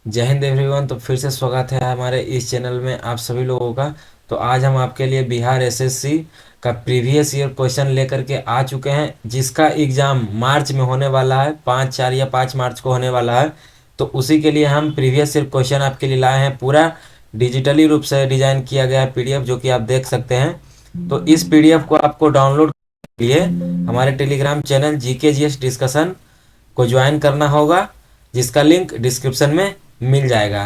जय हिंद एवरीवन। तो फिर से स्वागत है हमारे इस चैनल में आप सभी लोगों का। तो आज हम आपके लिए बिहार एसएससी का प्रीवियस ईयर क्वेश्चन लेकर के आ चुके हैं, जिसका एग्ज़ाम मार्च में होने वाला है, 5/4 या 5 मार्च को होने वाला है। तो उसी के लिए हम प्रीवियस ईयर क्वेश्चन आपके लिए लाए हैं। पूरा डिजिटली रूप से डिजाइन किया गया है पीडीएफ, जो कि आप देख सकते हैं। तो इस पीडीएफ को आपको डाउनलोड करने के लिए हमारे टेलीग्राम चैनल जीके डिस्कशन को ज्वाइन करना होगा, जिसका लिंक डिस्क्रिप्शन में मिल जाएगा।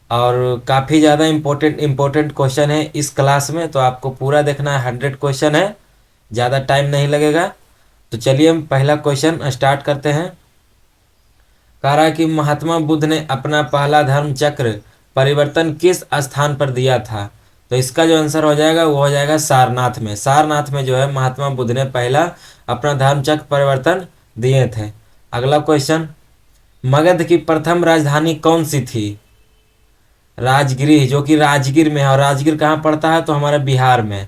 और काफ़ी ज़्यादा इम्पोर्टेंट क्वेश्चन है इस क्लास में, तो आपको पूरा देखना है। 100 क्वेश्चन है, ज़्यादा टाइम नहीं लगेगा। तो चलिए हम पहला क्वेश्चन स्टार्ट करते हैं। कह रहा है कि महात्मा बुद्ध ने अपना पहला धर्म चक्र परिवर्तन किस स्थान पर दिया था। तो इसका जो आंसर हो जाएगा वो हो जाएगा सारनाथ में। सारनाथ में जो है महात्मा बुद्ध ने पहला अपना धर्म चक्र परिवर्तन दिए थे। अगला क्वेश्चन, मगध की प्रथम राजधानी कौन सी थी। राजगृह, जो कि राजगीर में है। और राजगीर कहाँ पड़ता है, तो हमारे बिहार में।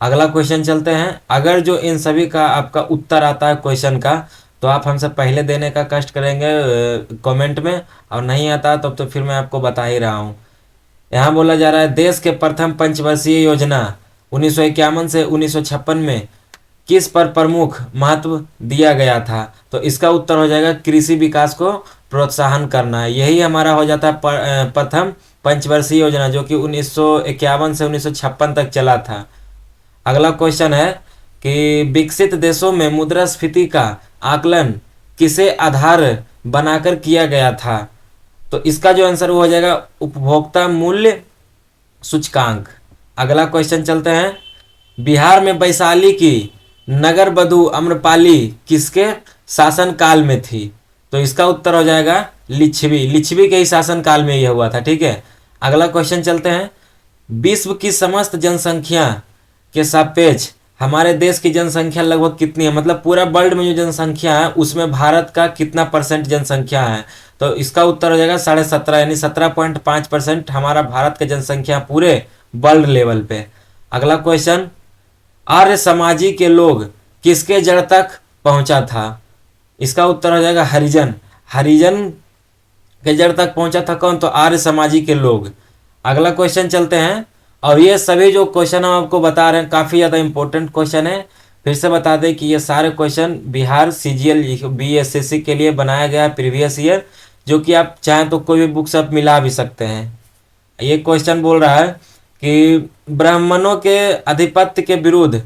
अगला क्वेश्चन चलते हैं। अगर जो इन सभी का आपका उत्तर आता है क्वेश्चन का, तो आप हमसे पहले देने का कष्ट करेंगे कमेंट में, और नहीं आता तब तो फिर मैं आपको बता ही रहा हूँ। यहाँ बोला जा रहा है, देश के प्रथम पंचवर्षीय योजना 1951 से 1956 में किस पर प्रमुख महत्व दिया गया था। तो इसका उत्तर हो जाएगा कृषि विकास को प्रोत्साहन करना है। यही हमारा हो जाता है प्रथम पंचवर्षीय योजना, जो कि 1951 से 1956 तक चला था। अगला क्वेश्चन है कि विकसित देशों में मुद्रास्फीति का आकलन किसे आधार बनाकर किया गया था। तो इसका जो आंसर हो जाएगा उपभोक्ता मूल्य सूचकांक। अगला क्वेश्चन चलते हैं। बिहार में वैशाली की नगर बधू अम्रपाली किसके शासन काल में थी। तो इसका उत्तर हो जाएगा लिच्छवी। लिच्छवी के ही शासन काल में यह हुआ था। ठीक है। अगला क्वेश्चन चलते हैं। विश्व की समस्त जनसंख्या के सापेक्ष हमारे देश की जनसंख्या लगभग कितनी है। मतलब पूरा वर्ल्ड में जो जनसंख्या है उसमें भारत का कितना % जनसंख्या है। तो इसका उत्तर हो जाएगा 17.5, यानी 17.5% हमारा भारत का जनसंख्या पूरे वर्ल्ड लेवल पे। अगला क्वेश्चन, आर्य समाजी के लोग किसके जड़ तक पहुंचा था। इसका उत्तर हो जाएगा हरिजन। हरिजन के जड़ तक पहुंचा था कौन, तो आर्य समाजी के लोग। अगला क्वेश्चन चलते हैं। और ये सभी जो क्वेश्चन हम आपको बता रहे हैं काफ़ी ज़्यादा इंपॉर्टेंट क्वेश्चन है। फिर से बता दें कि ये सारे क्वेश्चन बिहार सीजीएल बीएसएससी के लिए बनाया गया है प्रीवियस ईयर, जो कि आप चाहें तो कोई भी बुक्स आप मिला भी सकते हैं। ये क्वेश्चन बोल रहा है कि ब्राह्मणों के आधिपत्य के विरुद्ध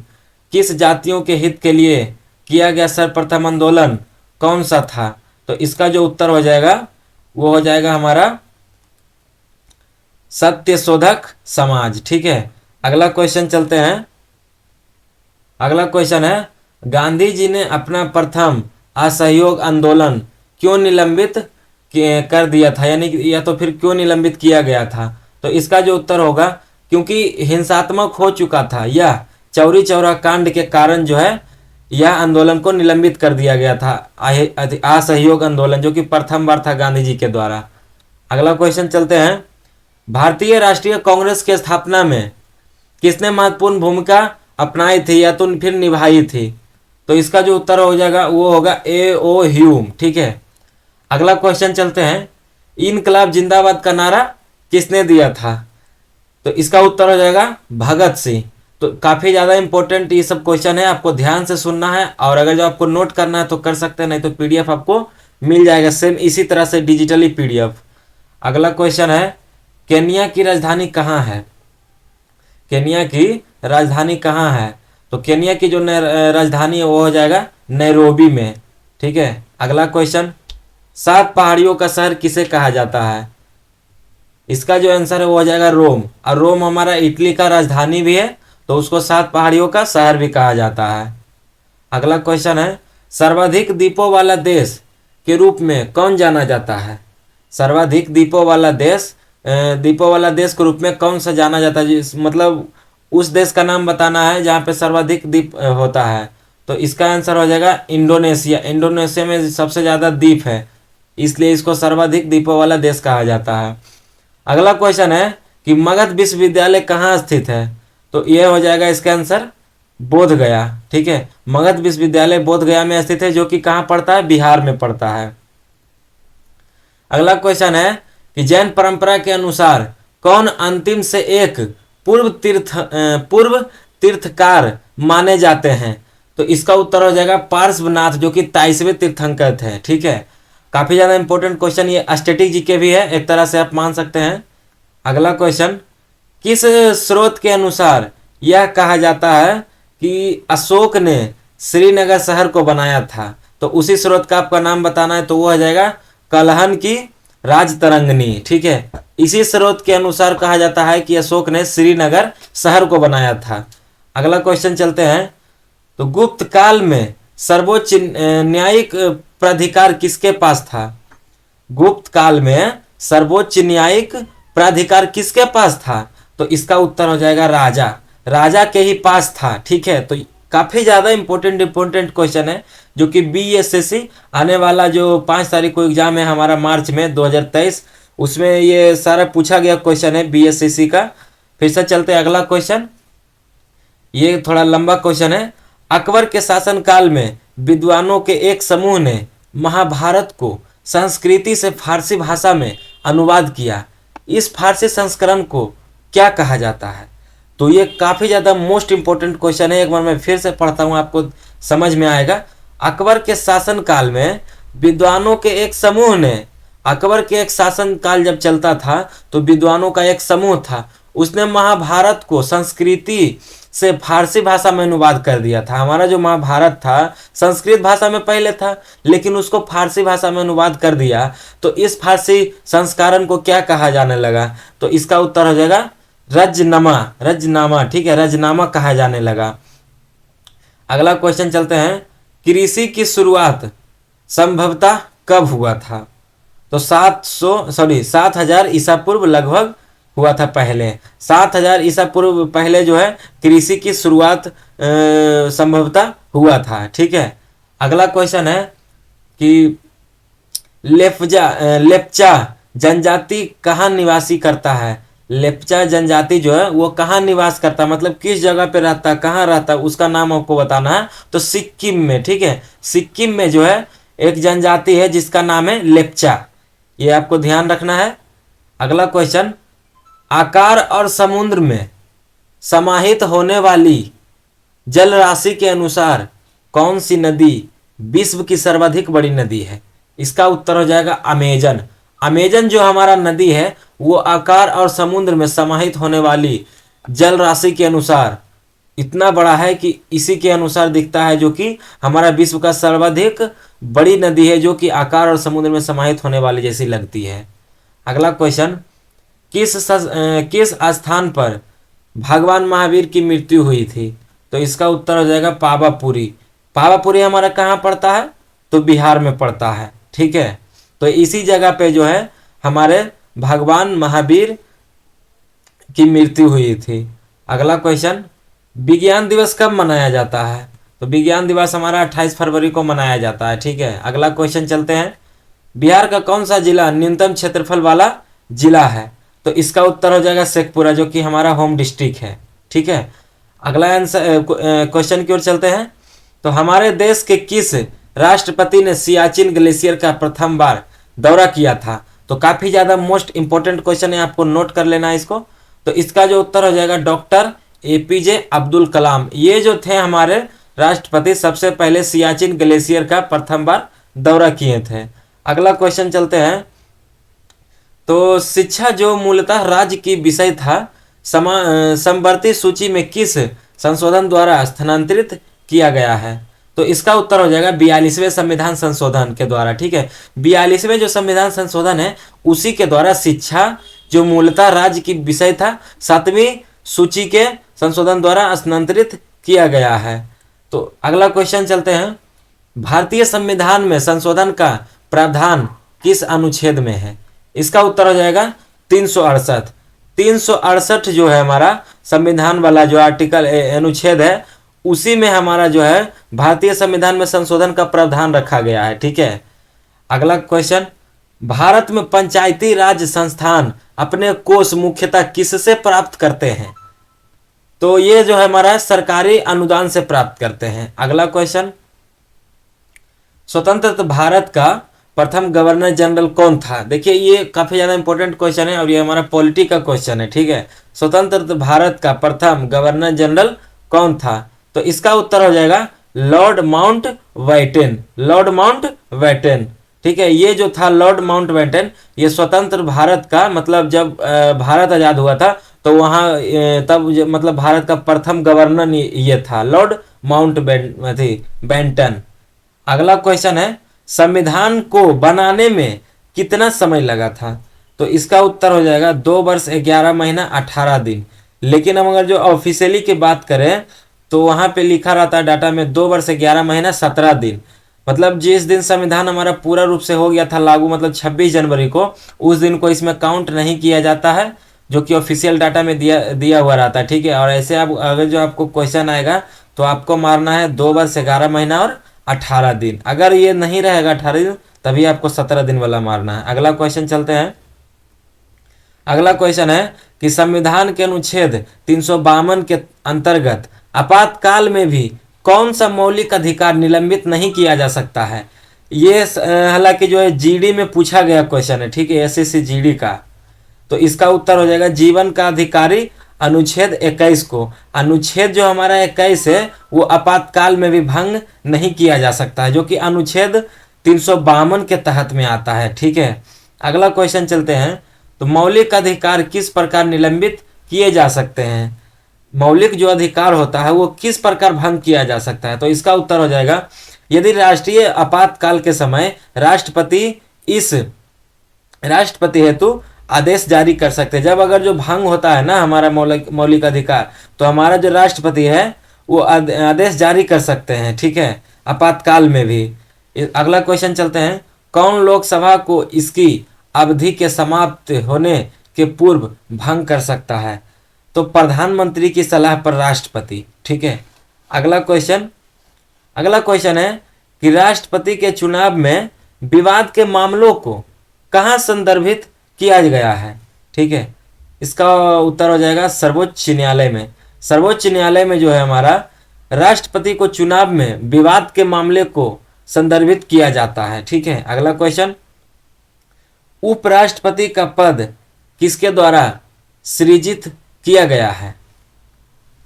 किस जातियों के हित के लिए किया गया सर्वप्रथम आंदोलन कौन सा था। तो इसका जो उत्तर हो जाएगा वो हो जाएगा हमारा सत्यशोधक समाज। ठीक है। अगला क्वेश्चन चलते हैं। अगला क्वेश्चन है, गांधी जी ने अपना प्रथम असहयोग आंदोलन क्यों निलंबित कर दिया था, यानी या तो फिर क्यों निलंबित किया गया था। तो इसका जो उत्तर होगा, क्योंकि हिंसात्मक हो चुका था। यह चौरी चौरा कांड के कारण जो है यह आंदोलन को निलंबित कर दिया गया था। असहयोग आंदोलन जो कि प्रथम बार था गांधी जी के द्वारा। अगला क्वेश्चन चलते हैं। भारतीय राष्ट्रीय कांग्रेस की स्थापना में किसने महत्वपूर्ण भूमिका अपनाई थी या तो फिर निभाई थी। तो इसका जो उत्तर हो जाएगा वो होगा A.O. ह्यूम। ठीक है। अगला क्वेश्चन चलते हैं। इनकलाब जिंदाबाद का नारा किसने दिया था। तो इसका उत्तर हो जाएगा भगत सिंह। तो काफ़ी ज़्यादा इंपॉर्टेंट ये सब क्वेश्चन है, आपको ध्यान से सुनना है। और अगर जो आपको नोट करना है तो कर सकते हैं, नहीं तो पीडीएफ आपको मिल जाएगा सेम इसी तरह से डिजिटली पीडीएफ। अगला क्वेश्चन है, केन्या की राजधानी कहाँ है। केन्या की राजधानी कहाँ है। तो केन्या की जो राजधानी है वो हो जाएगा नैरोबी में। ठीक है। अगला क्वेश्चन, 7 पहाड़ियों का शहर किसे कहा जाता है। इसका जो आंसर है वो हो जाएगा रोम। और रोम हमारा इटली का राजधानी भी है, तो उसको 7 पहाड़ियों का शहर भी कहा जाता है। अगला क्वेश्चन है, सर्वाधिक द्वीपों वाला देश के रूप में कौन जाना जाता है। सर्वाधिक द्वीपों वाला देश के रूप में कौन सा जाना जाता है। मतलब उस देश का नाम बताना है जहाँ पे सर्वाधिक द्वीप होता है। तो इसका आंसर हो जाएगा इंडोनेशिया। इंडोनेशिया में सबसे ज़्यादा द्वीप है, इसलिए इसको सर्वाधिक द्वीपों वाला देश कहा जाता है। अगला क्वेश्चन है कि मगध विश्वविद्यालय कहाँ स्थित है। तो यह हो जाएगा इसका आंसर बोध गया। ठीक है। मगध विश्वविद्यालय बोध गया में स्थित है, जो कि कहाँ पड़ता है, बिहार में पड़ता है। अगला क्वेश्चन है कि जैन परंपरा के अनुसार कौन अंतिम से एक पूर्व तीर्थकार माने जाते हैं? तो इसका उत्तर हो जाएगा पार्श्वनाथ, जो कि 23वें तीर्थंकर थे। ठीक है, काफी ज्यादा इंपॉर्टेंट क्वेश्चन, ये स्टैटिक जीके भी है एक तरह से आप मान सकते हैं। अगला क्वेश्चन, किस स्रोत के अनुसार यह कहा जाता है कि अशोक ने श्रीनगर शहर को बनाया था? तो उसी स्रोत का आपका नाम बताना है, तो वो हो जाएगा कलहन की राजतरंगिणी। ठीक है, इसी स्रोत के अनुसार कहा जाता है कि अशोक ने श्रीनगर शहर को बनाया था। अगला क्वेश्चन चलते हैं, तो गुप्त काल में सर्वोच्च न्यायिक प्राधिकार किसके पास था? गुप्त काल में सर्वोच्च न्यायिक प्राधिकार किसके पास था? तो इसका उत्तर हो जाएगा राजा के ही पास था। ठीक है, तो काफी ज्यादा इंपॉर्टेंट क्वेश्चन है, जो कि बीएसएससी आने वाला जो 5 तारीख को एग्जाम है हमारा मार्च में 2023, उसमें ये सारा पूछा गया क्वेश्चन है बीएसएससी का। फिर से चलते हैं अगला क्वेश्चन, ये थोड़ा लंबा क्वेश्चन है। अकबर के शासनकाल में विद्वानों के एक समूह ने महाभारत को संस्कृति से फारसी भाषा में अनुवाद किया। इस फारसी संस्करण को क्या कहा जाता है? तो ये काफी ज्यादा मोस्ट इंपोर्टेंट क्वेश्चन है, एक बार मैं फिर से पढ़ता हूं, आपको समझ में आएगा। अकबर के शासनकाल में विद्वानों के एक समूह ने, अकबर के एक शासनकाल जब चलता था तो विद्वानों का एक समूह था, उसने महाभारत को संस्कृति से फारसी भाषा में अनुवाद कर दिया था। हमारा जो महाभारत था संस्कृत भाषा में पहले था, लेकिन उसको फारसी भाषा में अनुवाद कर दिया, तो इस फारसी संस्करण को क्या कहा जाने लगा? तो इसका उत्तर हो जाएगा रजनामा। ठीक है, रजनामा कहा जाने लगा। अगला क्वेश्चन चलते हैं, कृषि की शुरुआत संभवतः कब हुआ था? तो 7,000 ईसा पूर्व लगभग हुआ था पहले। 7,000 ईसा पूर्व पहले जो है कृषि की शुरुआत संभवतः हुआ था। ठीक है, अगला क्वेश्चन है कि लेप्चा जनजाति कहाँ निवासी करता है? लेप्चा जनजाति जो है वो कहाँ निवास करता है, मतलब किस जगह पे रहता है, कहाँ रहता है, उसका नाम आपको बताना है। तो सिक्किम में। ठीक है, सिक्किम में जो है एक जनजाति है जिसका नाम है लेप्चा, ये आपको ध्यान रखना है। अगला क्वेश्चन, आकार और समुद्र में समाहित होने वाली जल राशि के अनुसार कौन सी नदी विश्व की सर्वाधिक बड़ी नदी है? इसका उत्तर हो जाएगा अमेजन। अमेजन जो हमारा नदी है वो आकार और समुद्र में समाहित होने वाली जल राशि के अनुसार इतना बड़ा है कि इसी के अनुसार दिखता है, जो कि हमारा विश्व का सर्वाधिक बड़ी नदी है, जो कि आकार और समुद्र में समाहित होने वाली जैसी लगती है। अगला क्वेश्चन, किस स्थान पर भगवान महावीर की मृत्यु हुई थी? तो इसका उत्तर हो जाएगा पावापुरी। पावापुरी हमारा कहाँ पड़ता है? तो बिहार में पड़ता है। ठीक है, तो इसी जगह पे जो है हमारे भगवान महावीर की मृत्यु हुई थी। अगला क्वेश्चन, विज्ञान दिवस कब मनाया जाता है? तो विज्ञान दिवस हमारा 28 फरवरी को मनाया जाता है। ठीक है, अगला क्वेश्चन चलते हैं, बिहार का कौन सा जिला न्यूनतम क्षेत्रफल वाला जिला है? तो इसका उत्तर हो जाएगा शेखपुरा, जो कि हमारा होम डिस्ट्रिक्ट है। ठीक है, अगला आंसर क्वेश्चन की ओर चलते हैं, तो हमारे देश के किस राष्ट्रपति ने सियाचिन ग्लेशियर का प्रथम बार दौरा किया था? तो काफी ज्यादा मोस्ट इंपोर्टेंट क्वेश्चन है, आपको नोट कर लेना है इसको। तो इसका जो उत्तर हो जाएगा डॉक्टर एपीजे अब्दुल कलाम। ये जो थे हमारे राष्ट्रपति, सबसे पहले सियाचिन ग्लेशियर का प्रथम बार दौरा किए थे। अगला क्वेश्चन चलते हैं, तो शिक्षा जो मूलतः राज्य की विषय था, समवर्ती सूची में किस संशोधन द्वारा स्थानांतरित किया गया है? तो इसका उत्तर हो जाएगा 42वें संविधान संशोधन के द्वारा। ठीक है, 42वें जो संविधान संशोधन है उसी के द्वारा शिक्षा जो मूलतः राज्य की विषय था 7वीं सूची के संशोधन द्वारा स्थानांतरित किया गया है। तो अगला क्वेश्चन चलते हैं, भारतीय संविधान में संशोधन का प्रावधान किस अनुच्छेद में है? इसका उत्तर हो जाएगा 368। 368 जो है हमारा संविधान वाला जो आर्टिकल अनुच्छेद है, उसी में हमारा जो है भारतीय संविधान में संशोधन का प्रावधान रखा गया है। ठीक है, अगला क्वेश्चन, भारत में पंचायती राज संस्थान अपने कोष मुख्यतः किससे प्राप्त करते हैं? तो ये जो है हमारा सरकारी अनुदान से प्राप्त करते हैं। अगला क्वेश्चन, स्वतंत्र भारत का प्रथम गवर्नर जनरल कौन था? देखिए ये काफी ज्यादा इंपॉर्टेंट क्वेश्चन है और ये हमारा पॉलिटी का क्वेश्चन है, ठीक है। स्वतंत्र भारत का प्रथम गवर्नर जनरल कौन था? तो इसका उत्तर हो जाएगा Lord Mountbatten, Lord Mountbatten, ठीक है। ये जो था लॉर्ड माउंट बैटन, ये स्वतंत्र भारत का मतलब जब भारत आजाद हुआ था तो वहाँ तब मतलब भारत का प्रथम गवर्नर ये था लॉर्ड माउंट बैटन। अगला क्वेश्चन है संविधान को बनाने में कितना समय लगा था? तो इसका उत्तर हो जाएगा 2 वर्ष 11 महीना 18 दिन। लेकिन हम अगर जो ऑफिशियली की बात करें तो वहां पे लिखा रहता है डाटा में 2 वर्ष 11 महीना 17 दिन। मतलब जिस दिन संविधान हमारा पूरा रूप से हो गया था लागू, मतलब 26 जनवरी को, उस दिन को इसमें काउंट नहीं किया जाता है, जो कि ऑफिशियल डाटा में दिया दिया हुआ रहता है, ठीक है। और ऐसे आप अगर जो आपको क्वेश्चन आएगा तो आपको मारना है 2 वर्ष 11 महीना और 18 दिन। अगर ये नहीं रहेगा 18 दिन तभी आपको 17 दिन वाला मारना है। अगला क्वेश्चन चलते हैं। अगला क्वेश्चन है कि संविधान के अनुच्छेद 352 के अंतर्गत आपातकाल में भी कौन सा मौलिक अधिकार निलंबित नहीं किया जा सकता है? ये हालांकि जो है जीडी में पूछा गया क्वेश्चन है, ठीक है, एसएससी जीडी का। तो इसका उत्तर हो जाएगा जीवन का अधिकारी अनुच्छेद 21 को। अनुच्छेद जो हमारा 21 है वो आपातकाल में भी भंग नहीं किया जा सकता है, जो कि अनुच्छेद 352 के तहत में आता है, ठीक है। अगला क्वेश्चन चलते हैं। तो मौलिक अधिकार किस प्रकार निलंबित किए जा सकते हैं? मौलिक जो अधिकार होता है वो किस प्रकार भंग किया जा सकता है? तो इसका उत्तर हो जाएगा यदि राष्ट्रीय आपातकाल के समय राष्ट्रपति हेतु आदेश जारी कर सकते हैं। जब अगर जो भंग होता है ना हमारा मौलिक अधिकार, तो हमारा जो राष्ट्रपति है वो आदेश जारी कर सकते हैं, ठीक है, आपातकाल में भी। अगला क्वेश्चन चलते हैं। कौन लोकसभा को इसकी अवधि के समाप्त होने के पूर्व भंग कर सकता है? तो प्रधानमंत्री की सलाह पर राष्ट्रपति, ठीक है। अगला क्वेश्चन है कि राष्ट्रपति के चुनाव में विवाद के मामलों को कहाँ संदर्भित किया गया है? ठीक है, इसका उत्तर हो जाएगा सर्वोच्च न्यायालय में। सर्वोच्च न्यायालय में जो है हमारा राष्ट्रपति को चुनाव में विवाद के मामले को संदर्भित किया जाता है, ठीक है। अगला क्वेश्चन, उपराष्ट्रपति का पद किसके द्वारा सृजित किया गया है?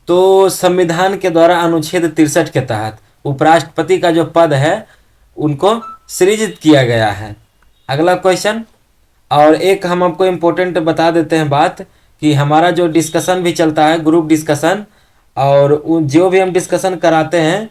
तो संविधान के द्वारा अनुच्छेद 63 के तहत उपराष्ट्रपति का जो पद है उनको सृजित किया गया है। अगला क्वेश्चन, और एक हम आपको इम्पोर्टेंट बता देते हैं बात कि हमारा जो डिस्कशन भी चलता है ग्रुप डिस्कशन, और जो भी हम डिस्कशन कराते हैं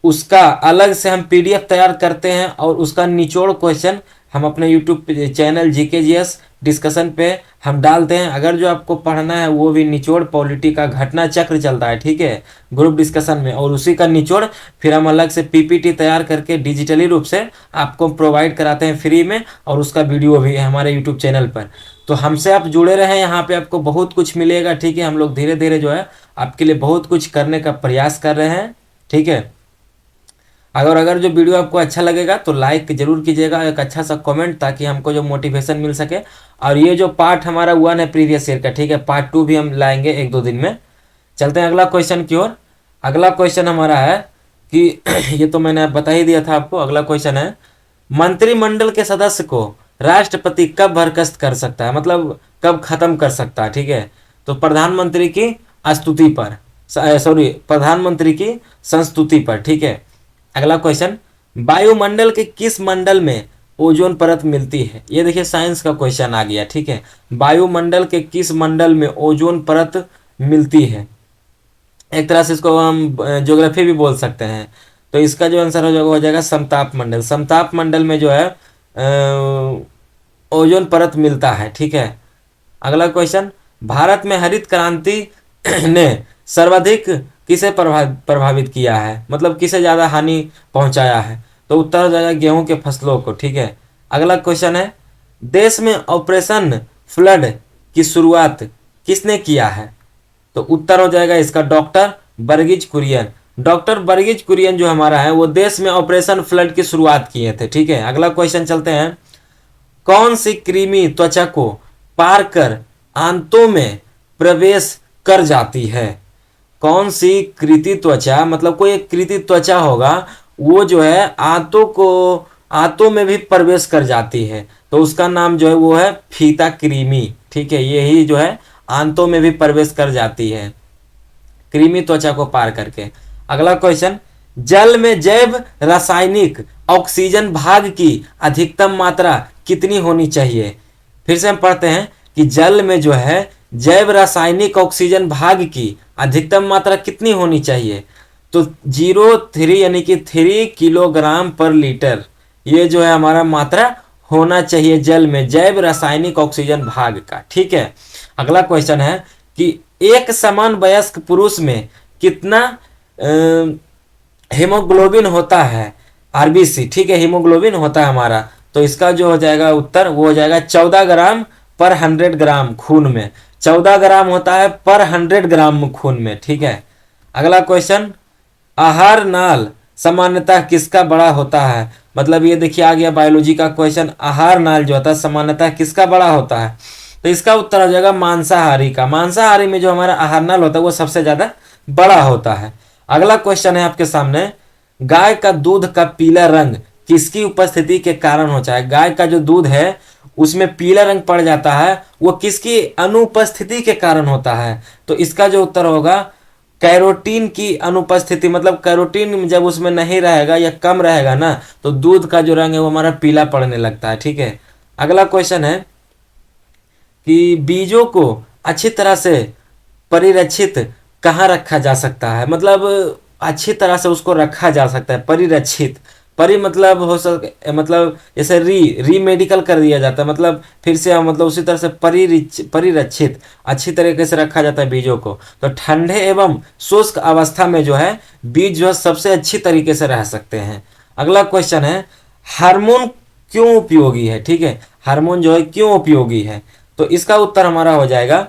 उसका अलग से हम पीडीएफ तैयार करते हैं और उसका निचोड़ क्वेश्चन हम अपने यूट्यूब चैनल जीकेजीएस डिस्कशन पे हम डालते हैं। अगर जो आपको पढ़ना है वो भी निचोड़ पॉलिटी का घटना चक्र चलता है, ठीक है, ग्रुप डिस्कशन में, और उसी का निचोड़ फिर हम अलग से पीपीटी तैयार करके डिजिटली रूप से आपको प्रोवाइड कराते हैं फ्री में, और उसका वीडियो भी है हमारे यूट्यूब चैनल पर। तो हमसे आप जुड़े रहें, यहाँ पे आपको बहुत कुछ मिलेगा, ठीक है। हम लोग धीरे धीरे जो है आपके लिए बहुत कुछ करने का प्रयास कर रहे हैं, ठीक है। अगर जो वीडियो आपको अच्छा लगेगा तो लाइक जरूर कीजिएगा, एक अच्छा सा कमेंट, ताकि हमको जो मोटिवेशन मिल सके। और ये जो पार्ट हमारा 1 है प्रीवियस ईयर का, ठीक है, पार्ट 2 भी हम लाएंगे 1-2 दिन में। चलते हैं अगला क्वेश्चन की ओर। अगला क्वेश्चन हमारा है कि ये तो मैंने बता ही दिया था आपको। अगला क्वेश्चन है, मंत्रिमंडल के सदस्य को राष्ट्रपति कब बर्खास्त कर सकता है, मतलब कब खत्म कर सकता है, ठीक है? तो प्रधानमंत्री की स्तुति पर, प्रधानमंत्री की संस्तुति पर, ठीक है। अगला क्वेश्चन, वायुमंडल के किस मंडल में ओजोन परत मिलती है? ये देखिए साइंस का क्वेश्चन आ गया, ठीक है। वायुमंडल के किस मंडल में ओजोन परत मिलती है? एक तरह से इसको हम ज्योग्राफी भी बोल सकते हैं। तो इसका जो आंसर हो जाएगा समताप मंडल। समताप मंडल में जो है ओजोन परत मिलता है, ठीक है। अगला क्वेश्चन, भारत में हरित क्रांति ने सर्वाधिक किसे प्रभावित किया है, मतलब किसे ज़्यादा हानि पहुंचाया है? तो उत्तर हो जाएगा गेहूं के फसलों को, ठीक है। अगला क्वेश्चन है, देश में ऑपरेशन फ्लड की शुरुआत किसने किया है? तो उत्तर हो जाएगा इसका डॉक्टर वर्गीज कुरियन। डॉक्टर वर्गीज कुरियन जो हमारा है वो देश में ऑपरेशन फ्लड की शुरुआत किए थे, ठीक है। अगला क्वेश्चन चलते हैं, कौन सी कृमि त्वचा को पार कर आंतों में प्रवेश कर जाती है? कौन सी कृति त्वचा, मतलब कोई एक कृति त्वचा होगा वो जो है आंतों को आंतों में भी प्रवेश कर जाती है, तो उसका नाम जो है वो है फीता कृमि। ठीक है, यही जो है आंतों में भी प्रवेश कर जाती है कृमि त्वचा को पार करके। अगला क्वेश्चन, जल में जैव रासायनिक ऑक्सीजन भाग की अधिकतम मात्रा कितनी होनी चाहिए? फिर से हम पढ़ते हैं कि जल में जो है जैव रासायनिक ऑक्सीजन भाग की अधिकतम मात्रा कितनी होनी चाहिए? तो 0.3 यानी कि 3 किलोग्राम/लीटर, ये जो है हमारा मात्रा होना चाहिए जल में जैव रासायनिक ऑक्सीजन भाग का। ठीक है, अगला क्वेश्चन है कि एक समान वयस्क पुरुष में कितना हीमोग्लोबिन होता है? आरबीसी। ठीक है, हीमोग्लोबिन होता है हमारा, तो इसका जो हो जाएगा उत्तर वो हो जाएगा 14 ग्राम/100 ग्राम खून में। 14 ग्राम होता है पर 100 ग्राम खून में। ठीक है, अगला क्वेश्चन, आहार नाल सामान्यतः किसका बड़ा होता है? मतलब ये देखिए आ गया बायोलॉजी का क्वेश्चन, आहार नाल जो होता है सामान्यतः किसका बड़ा होता है? तो इसका उत्तर हो जाएगा मांसाहारी का। मांसाहारी में जो हमारा आहार नाल होता है वो सबसे ज्यादा बड़ा होता है। अगला क्वेश्चन है आपके सामने, गाय का दूध का पीला रंग किसकी उपस्थिति के कारण होता है? गाय का जो दूध है उसमें पीला रंग पड़ जाता है, वो किसकी अनुपस्थिति के कारण होता है? तो इसका जो उत्तर होगा कैरोटीन की अनुपस्थिति। मतलब कैरोटीन जब उसमें नहीं रहेगा या कम रहेगा ना, तो दूध का जो रंग है वो हमारा पीला पड़ने लगता है। ठीक है, अगला क्वेश्चन है कि बीजों को अच्छी तरह से परिरक्षित कहाँ रखा जा सकता है? मतलब अच्छी तरह से उसको रखा जा सकता है परिरक्षित। परि मतलब हो सके, मतलब जैसे री मेडिकल कर दिया जाता है, मतलब फिर से मतलब उसी तरह से परिरक्षित अच्छी तरीके से रखा जाता है बीजों को। तो ठंडे एवं शुष्क अवस्था में जो है बीज जो है सबसे अच्छी तरीके से रह सकते हैं। अगला क्वेश्चन है, हार्मोन क्यों उपयोगी है? ठीक है, हार्मोन जो है क्यों उपयोगी है? तो इसका उत्तर हमारा हो जाएगा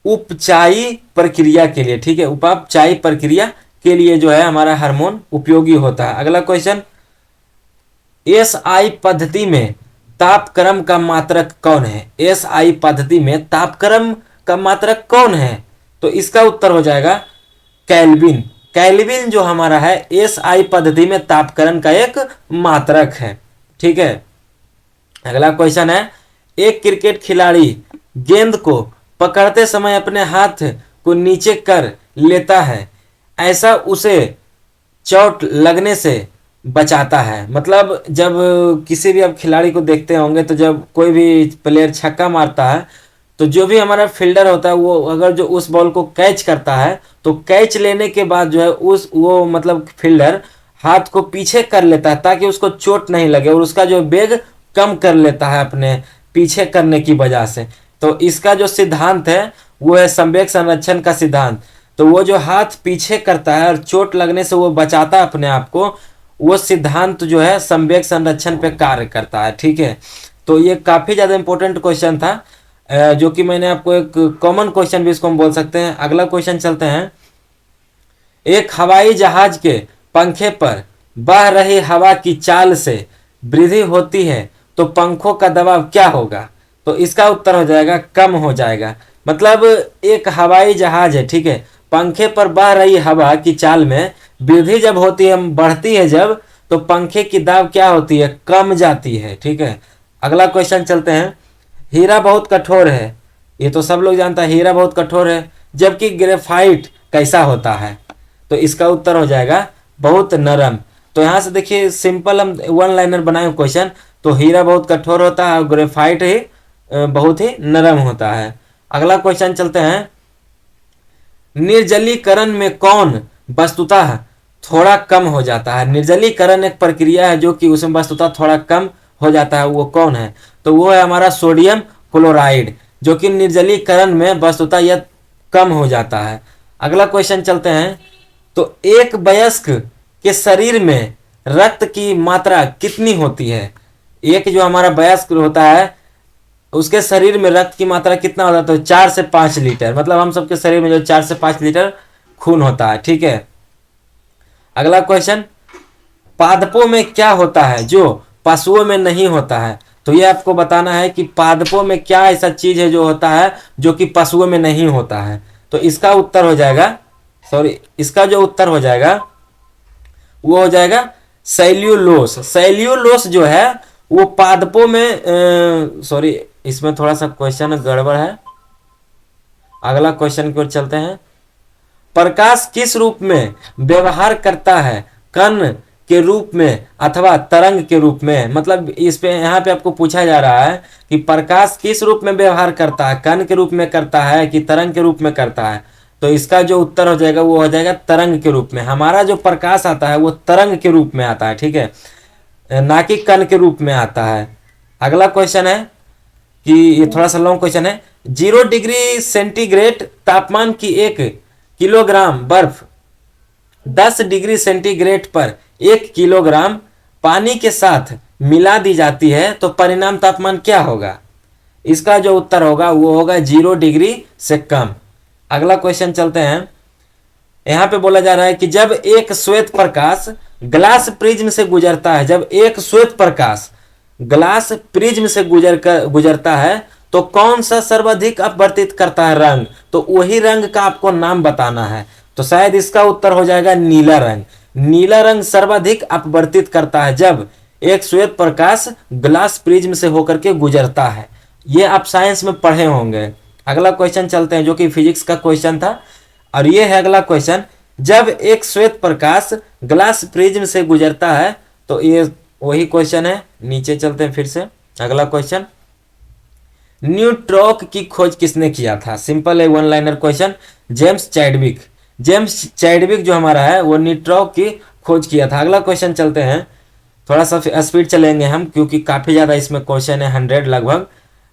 उपचायी प्रक्रिया के लिए। ठीक है, उपापचायी प्रक्रिया के लिए जो है हमारा हार्मोन उपयोगी होता है। अगला क्वेश्चन, एसआई पद्धति में तापक्रम का मात्रक कौन है? एसआई पद्धति में तापक्रम का मात्रक कौन है? तो इसका उत्तर हो जाएगा केल्विन। केल्विन जो हमारा है एसआई पद्धति में तापक्रम का एक मात्रक है। ठीक है, अगला क्वेश्चन है, एक क्रिकेट खिलाड़ी गेंद को पकड़ते समय अपने हाथ को नीचे कर लेता है, ऐसा उसे चोट लगने से बचाता है। मतलब जब किसी भी आप खिलाड़ी को देखते होंगे तो जब कोई भी प्लेयर छक्का मारता है तो जो भी हमारा फील्डर होता है वो अगर जो उस बॉल को कैच करता है तो कैच लेने के बाद जो है उस वो मतलब फील्डर हाथ को पीछे कर लेता है ताकि उसको चोट नहीं लगे, और उसका जो वेग कम कर लेता है अपने पीछे करने की वजह से। तो इसका जो सिद्धांत है वो है संवेग संरक्षण का सिद्धांत। तो वो जो हाथ पीछे करता है और चोट लगने से वो बचाता है अपने आप को, वो सिद्धांत जो है संवेग संरक्षण पे कार्य करता है। ठीक है, तो ये काफी ज्यादा इंपॉर्टेंट क्वेश्चन था, जो कि मैंने आपको एक कॉमन क्वेश्चन भी इसको हम बोल सकते हैं। अगला क्वेश्चन चलते हैं, एक हवाई जहाज के पंखे पर बह रही हवा की चाल से वृद्धि होती है तो पंखों का दबाव क्या होगा? तो इसका उत्तर हो जाएगा कम हो जाएगा। मतलब एक हवाई जहाज है, ठीक है, पंखे पर बह रही हवा की चाल में वृद्धि जब होती है, बढ़ती है जब, तो पंखे की दाब क्या होती है? कम जाती है। ठीक है, अगला क्वेश्चन चलते हैं, हीरा बहुत कठोर है, ये तो सब लोग जानता है हीरा बहुत कठोर है, जबकि ग्रेफाइट कैसा होता है? तो इसका उत्तर हो जाएगा बहुत नरम। तो यहाँ से देखिए सिंपल हम वन लाइनर बनाए क्वेश्चन, तो हीरा बहुत कठोर होता है और ग्रेफाइट ही बहुत ही नरम होता है। अगला क्वेश्चन चलते हैं, निर्जलीकरण में कौन वस्तुतः थोड़ा कम हो जाता है? निर्जलीकरण एक प्रक्रिया है जो कि उसमें वस्तुतः थोड़ा कम हो जाता है, वो कौन है? तो वो है हमारा सोडियम क्लोराइड, जो कि निर्जलीकरण में वस्तुतः यह कम हो जाता है। अगला क्वेश्चन चलते हैं, तो एक वयस्क के शरीर में रक्त की मात्रा कितनी होती है? एक जो हमारा वयस्क होता है उसके शरीर में रक्त की मात्रा कितना होता है? तो 4 से 5 लीटर। मतलब हम सबके शरीर में जो 4 से 5 लीटर खून होता है। ठीक है, अगला क्वेश्चन, पादपों में क्या होता है जो पशुओं में नहीं होता है? तो ये आपको बताना है कि पादपों में क्या ऐसा चीज है जो होता है जो कि पशुओं में नहीं होता है। तो इसका उत्तर हो जाएगा, इसका जो उत्तर हो जाएगा वो हो जाएगा सेल्यूलोस। सेल्यूलोस जो है वो पादपों में, सॉरी इसमें थोड़ा सा क्वेश्चन गड़बड़ है, अगला क्वेश्चन की ओर चलते हैं। प्रकाश किस रूप में व्यवहार करता है, कण के रूप में अथवा तरंग के रूप में? मतलब इस पे यहाँ पे आपको पूछा जा रहा है कि प्रकाश किस रूप में व्यवहार करता है, कण के रूप में करता है कि तरंग के रूप में करता है? तो इसका जो उत्तर हो जाएगा वो हो जाएगा तरंग के रूप में। हमारा जो प्रकाश आता है वो तरंग के रूप में आता है, ठीक है, ना कि कण के रूप में आता है। अगला क्वेश्चन है कि ये थोड़ा सा लॉन्ग क्वेश्चन है। 0 डिग्री सेंटीग्रेड तापमान की 1 किलोग्राम बर्फ 10 डिग्री सेंटीग्रेड पर 1 किलोग्राम पानी के साथ मिला दी जाती है तो परिणाम तापमान क्या होगा? इसका जो उत्तर होगा वो होगा 0 डिग्री से कम। अगला क्वेश्चन चलते हैं। यहाँ पे बोला जा रहा है कि जब एक श्वेत प्रकाश ग्लास प्रिज्म से गुजरता है, जब एक श्वेत प्रकाश ग्लास प्रिज्म से गुजरता है तो कौन सा सर्वाधिक अपवर्तित करता है रंग? तो वही रंग का आपको नाम बताना है। तो शायद इसका उत्तर हो जाएगा नीला रंग। नीला रंग सर्वाधिक अपवर्तित करता है जब एक श्वेत प्रकाश ग्लास प्रिज्म से होकर के गुजरता है। ये आप साइंस में पढ़े होंगे। अगला क्वेश्चन चलते हैं जो कि फिजिक्स का क्वेश्चन था, और ये है अगला क्वेश्चन। जब एक श्वेत प्रकाश ग्लास प्रिज्म से गुजरता है, तो ये वही क्वेश्चन है। नीचे चलते हैं फिर से। अगला क्वेश्चन, न्यूट्रॉन की खोज किसने किया था? सिंपल है, one liner question. James Chadwick. James Chadwick जो हमारा है वो न्यूट्रॉन की खोज किया था। अगला क्वेश्चन चलते हैं, थोड़ा सा स्पीड चलेंगे हम क्योंकि काफ़ी ज़्यादा इसमें क्वेश्चन है, 100 लगभग।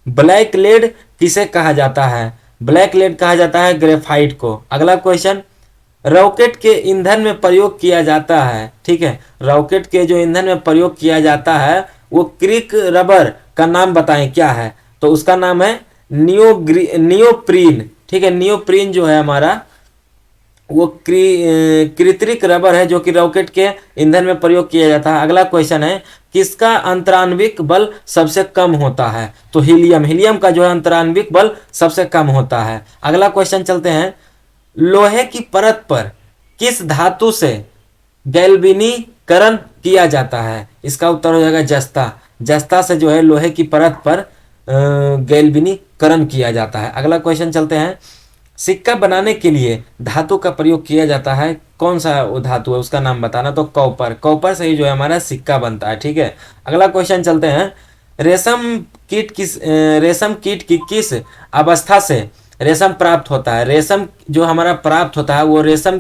ब्लैक लेड किसे कहा जाता है? ब्लैक लेड कहा जाता है ग्रेफाइट को। अगला क्वेश्चन, रॉकेट के ईंधन में प्रयोग किया जाता है, ठीक है, रॉकेट के जो ईंधन में प्रयोग किया जाता है वो क्रिक रबर का नाम बताएं क्या है? तो उसका नाम है नियोप्रीन, ठीक है। नियोप्रीन जो है हमारा वो कृत्रिक रबर है जो कि रॉकेट के ईंधन में प्रयोग किया जाता है। अगला क्वेश्चन है, किसका अंतराण्विक बल सबसे कम होता है? तो हीलियम। हीलियम का जो है अंतराण्विक बल सबसे कम होता है। अगला क्वेश्चन चलते हैं, लोहे की परत पर किस धातु से गैल्वेनीकरण किया जाता है? इसका उत्तर हो जाएगा जस्ता। जस्ता से जो है लोहे की परत पर गैल्वेनीकरण किया जाता है। अगला क्वेश्चन चलते हैं, सिक्का बनाने के लिए धातु का प्रयोग किया जाता है, कौन सा वो धातु है उसका नाम बताना? तो कॉपर। कॉपर से ही जो है हमारा सिक्का बनता है, ठीक है। अगला क्वेश्चन चलते हैं, रेशम कीट की किस अवस्था से रेशम प्राप्त होता है? रेशम जो हमारा प्राप्त होता है वो रेशम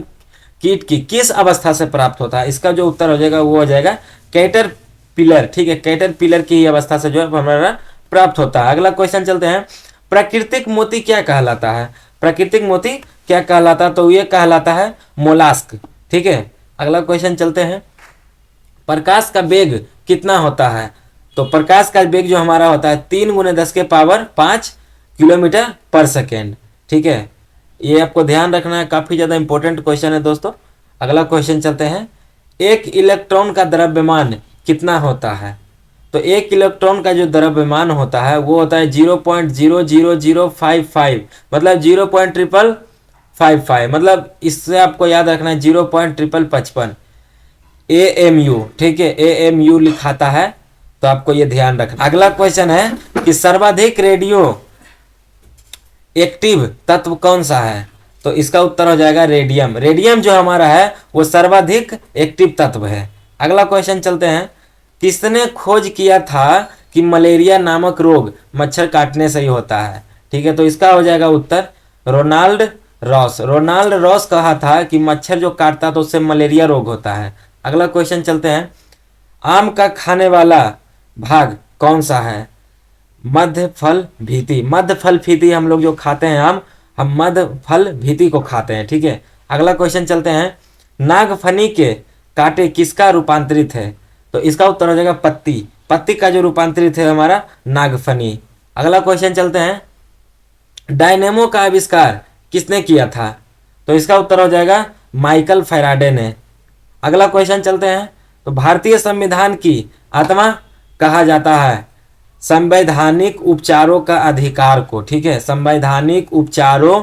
कीट की किस अवस्था से प्राप्त होता है? इसका जो उत्तर हो जाएगा वो हो जाएगा कैटरपिलर, ठीक है, कैटरपिलर की अवस्था से जो है हमारा प्राप्त होता है। अगला क्वेश्चन चलते हैं, प्राकृतिक मोती क्या कहलाता है? प्राकृतिक मोती क्या कहलाता है? तो ये कहलाता है मोलास्क, ठीक है। अगला क्वेश्चन चलते हैं, प्रकाश का वेग कितना होता है? तो प्रकाश का वेग जो हमारा होता है 3 × 10⁵ किलोमीटर पर सेकेंड, ठीक है। ये आपको ध्यान रखना है, काफ़ी ज़्यादा इंपॉर्टेंट क्वेश्चन है दोस्तों। अगला क्वेश्चन चलते हैं, एक इलेक्ट्रॉन का द्रव्यमान कितना होता है? तो एक इलेक्ट्रॉन का जो द्रव्यमान होता है वो होता है 0.00055, मतलब 0.555, मतलब इससे आपको याद रखना है 0.555 AMU, ठीक है, AMU लिखाता है, तो आपको ये ध्यान रखना। अगला क्वेश्चन है कि सर्वाधिक रेडियो एक्टिव तत्व कौन सा है? तो इसका उत्तर हो जाएगा रेडियम। रेडियम जो हमारा है वो सर्वाधिक एक्टिव तत्व है। अगला क्वेश्चन चलते हैं, किसने खोज किया था कि मलेरिया नामक रोग मच्छर काटने से ही होता है? ठीक है, तो इसका हो जाएगा उत्तर रोनाल्ड रॉस। रोनाल्ड रॉस कहा था कि मच्छर जो काटता तो उससे मलेरिया रोग होता है। अगला क्वेश्चन चलते हैं, आम का खाने वाला भाग कौन सा है? मध्य फल भीति। मध्य फल भीति हम लोग जो खाते हैं आम, हम मध्य फल भीति को खाते हैं, ठीक है। अगला क्वेश्चन चलते हैं, नागफनी के कांटे किसका रूपांतरित है? तो इसका उत्तर हो जाएगा पत्ती। पत्ती का जो रूपांतरित है हमारा नागफनी। अगला क्वेश्चन चलते हैं, डायनेमो का आविष्कार किसने किया था? तो इसका उत्तर हो जाएगा माइकल फैराडे ने। अगला क्वेश्चन चलते हैं, तो भारतीय संविधान की आत्मा कहा जाता है संवैधानिक उपचारों का अधिकार को, ठीक है, संवैधानिक उपचारों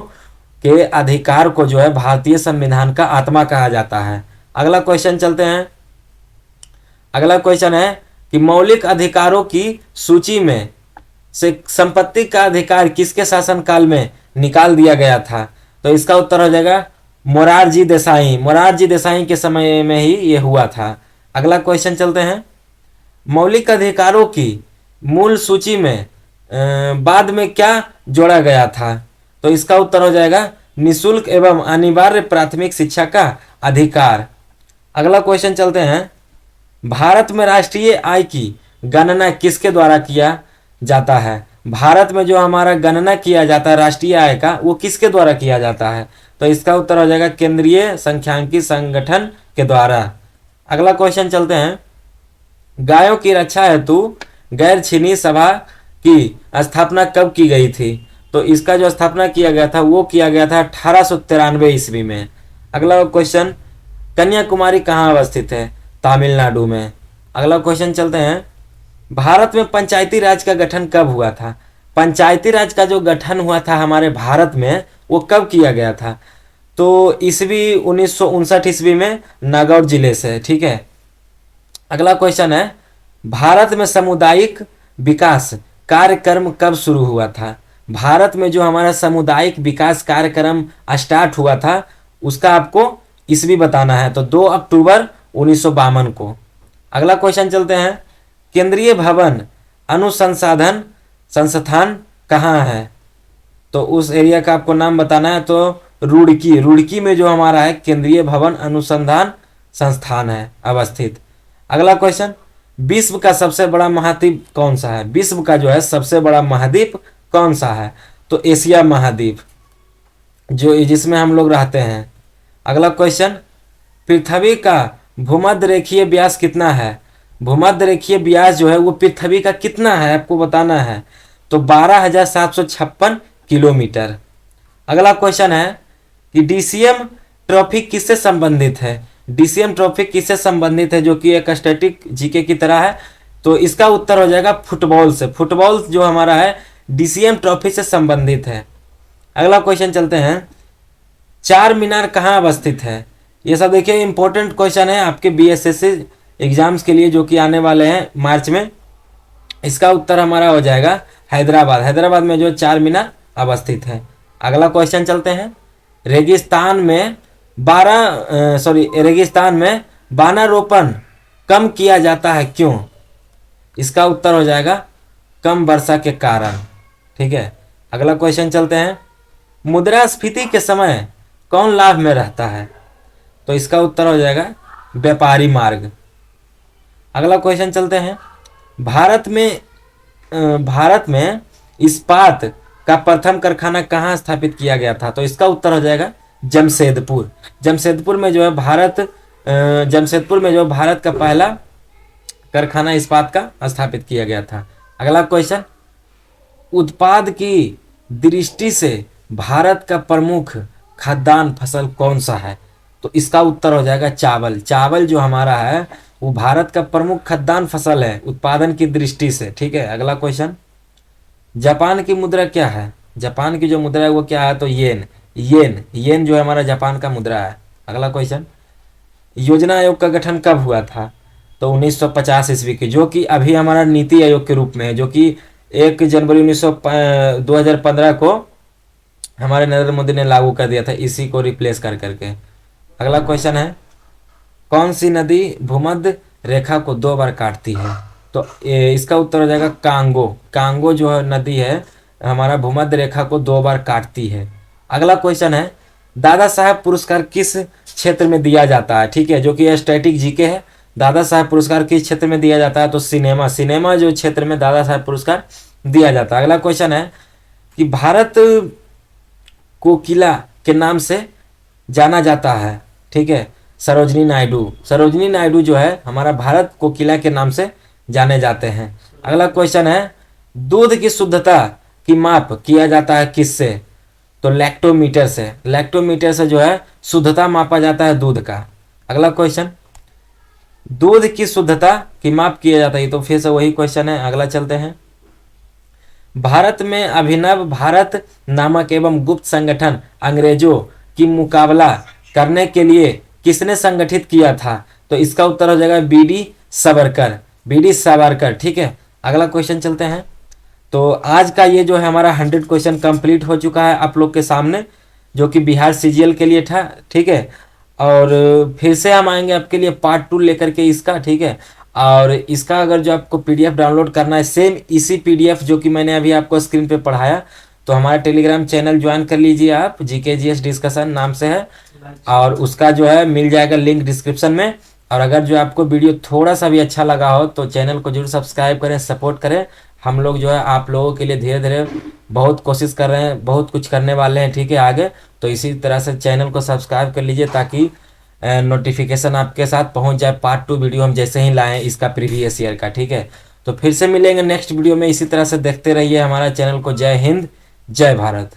के अधिकार को जो है भारतीय संविधान का आत्मा कहा जाता है। अगला क्वेश्चन चलते हैं, अगला क्वेश्चन है कि मौलिक अधिकारों की सूची में से संपत्ति का अधिकार किसके शासनकाल में निकाल दिया गया था? तो इसका उत्तर हो जाएगा मोरारजी देसाई के समय में ही ये हुआ था। अगला क्वेश्चन चलते हैं, मौलिक अधिकारों की मूल सूची में बाद में क्या जोड़ा गया था? तो इसका उत्तर हो जाएगा निशुल्क एवं अनिवार्य प्राथमिक शिक्षा का अधिकार। अगला क्वेश्चन चलते हैं, भारत में राष्ट्रीय आय की गणना किसके द्वारा किया जाता है? भारत में जो हमारा गणना किया जाता है राष्ट्रीय आय का, वो किसके द्वारा किया जाता है? तो इसका उत्तर हो जाएगा केंद्रीय सांख्यिकी संगठन के द्वारा। अगला क्वेश्चन चलते हैं, गायों की रक्षा हेतु गैर छीनी सभा की स्थापना कब की गई थी? तो इसका जो स्थापना किया गया था वो किया गया था 1893 ईस्वी में। अगला क्वेश्चन, कन्याकुमारी कहाँ अवस्थित है? तमिलनाडु में। अगला क्वेश्चन चलते हैं, भारत में पंचायती राज का गठन कब हुआ था? पंचायती राज का जो गठन हुआ था हमारे भारत में वो कब किया गया था? तो ईस्वी 1959 ईस्वी में नागौर जिले से। ठीक है। अगला क्वेश्चन है, भारत में सामुदायिक विकास कार्यक्रम कब शुरू हुआ था? भारत में जो हमारा सामुदायिक विकास कार्यक्रम स्टार्ट हुआ था उसका आपको ईस्वी बताना है, तो 2 अक्टूबर 1952 को। अगला क्वेश्चन चलते हैं, केंद्रीय भवन अनुसंधान संस्थान कहाँ है? तो उस एरिया का आपको नाम बताना है, तो रुड़की में जो हमारा है केंद्रीय भवन अनुसंधान संस्थान है अवस्थित। अगला क्वेश्चन, विश्व का सबसे बड़ा महाद्वीप कौन सा है? विश्व का जो है सबसे बड़ा महाद्वीप कौन सा है? तो एशिया महाद्वीप जो जिसमें हम लोग रहते हैं। अगला क्वेश्चन, पृथ्वी का भूमध्य रेखीय व्यास कितना है? भूमध्य रेखीय व्यास जो है वो पृथ्वी का कितना है आपको बताना है, तो 12,756 किलोमीटर। अगला क्वेश्चन है कि डीसीएम ट्रॉफी किससे संबंधित है? डीसीएम ट्रॉफी किससे संबंधित है, जो कि एक स्टैटिक जीके की तरह है? तो इसका उत्तर हो जाएगा फुटबॉल से। फुटबॉल जो हमारा है डीसीएम ट्रॉफी से संबंधित है। अगला क्वेश्चन चलते हैं, चार मीनार कहाँ अवस्थित है? ये सब देखिए इंपॉर्टेंट क्वेश्चन है आपके बीएसएससी एग्जाम्स के लिए जो कि आने वाले हैं मार्च में। इसका उत्तर हमारा हो जाएगा हैदराबाद में जो चार मीनार अवस्थित है। अगला क्वेश्चन चलते हैं, रेगिस्तान में वनारोपण कम किया जाता है क्यों? इसका उत्तर हो जाएगा कम वर्षा के कारण। ठीक है। अगला क्वेश्चन चलते हैं, मुद्रास्फीति के समय कौन लाभ में रहता है? तो इसका उत्तर हो जाएगा व्यापारी मार्ग। अगला क्वेश्चन चलते हैं, भारत में इस्पात का प्रथम कारखाना कहाँ स्थापित किया गया था? तो इसका उत्तर हो जाएगा जमशेदपुर में जो है भारत का पहला कारखाना इस्पात का स्थापित किया गया था। अगला क्वेश्चन, उत्पाद की दृष्टि से भारत का प्रमुख खाद्यान्न फसल कौन सा है? तो इसका उत्तर हो जाएगा चावल जो हमारा है वो भारत का प्रमुख खाद्यान्न फसल है उत्पादन की दृष्टि से। ठीक है। अगला क्वेश्चन, जापान की मुद्रा क्या है? जापान की जो मुद्रा है वो क्या है? तो येन जो है हमारा जापान का मुद्रा है। अगला क्वेश्चन, योजना आयोग का गठन कब हुआ था? तो 1950 ईस्वी की, जो कि अभी हमारा नीति आयोग के रूप में है, जो कि 1 जनवरी 2015 को हमारे नरेंद्र मोदी ने लागू कर दिया था, इसी को रिप्लेस कर करके। अगला क्वेश्चन है, कौन सी नदी भूमध्य रेखा को 2 बार काटती है? तो इसका उत्तर हो जाएगा कांगो जो है नदी है हमारा भूमध्य रेखा को 2 बार काटती है। अगला क्वेश्चन है, दादा साहब पुरस्कार किस क्षेत्र में दिया जाता है? ठीक है, जो कि स्टैटिक जीके है। दादा साहब पुरस्कार किस क्षेत्र में दिया जाता है? तो सिनेमा जो क्षेत्र में दादा साहब पुरस्कार दिया जाता है। अगला क्वेश्चन है कि भारत को किला के नाम से जाना जाता है। ठीक है, सरोजनी नायडू जो है हमारा भारत को किला के नाम से जाने जाते हैं। अगला क्वेश्चन है, दूध की शुद्धता की माप किया जाता है किससे? तो लैक्टोमीटर से जो है शुद्धता मापा जाता है दूध का। अगला क्वेश्चन, दूध की शुद्धता की माप किया जाता है, तो फिर से वही क्वेश्चन है। अगला चलते हैं, भारत में अभिनव भारत नामक एवं गुप्त संगठन अंग्रेजों की मुकाबला करने के लिए किसने संगठित किया था? तो इसका उत्तर हो जाएगा BD Savarkar, B D Savarkar. ठीक है, अगला क्वेश्चन चलते हैं। तो आज का ये जो है हमारा 100 क्वेश्चन कंप्लीट हो चुका है आप लोग के सामने, जो कि बिहार सीजीएल के लिए था। ठीक है, और फिर से हम आएंगे आपके लिए पार्ट 2 लेकर के इसका। ठीक है, और इसका अगर जो आपको पीडीएफ डाउनलोड करना है, सेम इसी पीडीएफ जो कि मैंने अभी आपको स्क्रीन पे पढ़ाया, तो हमारा टेलीग्राम चैनल ज्वाइन कर लीजिए आप, जीके डिस्कशन नाम से है, और उसका जो है मिल जाएगा लिंक डिस्क्रिप्शन में। और अगर जो आपको वीडियो थोड़ा सा भी अच्छा लगा हो तो चैनल को जरूर सब्सक्राइब करें, सपोर्ट करें। हम लोग जो है आप लोगों के लिए धीरे धीरे बहुत कोशिश कर रहे हैं, बहुत कुछ करने वाले हैं। ठीक है, आगे तो इसी तरह से चैनल को सब्सक्राइब कर लीजिए ताकि नोटिफिकेशन आपके साथ पहुंच जाए पार्ट 2 वीडियो हम जैसे ही लाएं इसका प्रीवियस ईयर का। ठीक है, तो फिर से मिलेंगे नेक्स्ट वीडियो में इसी तरह से। देखते रहिए हमारा चैनल को। जय हिंद, जय भारत।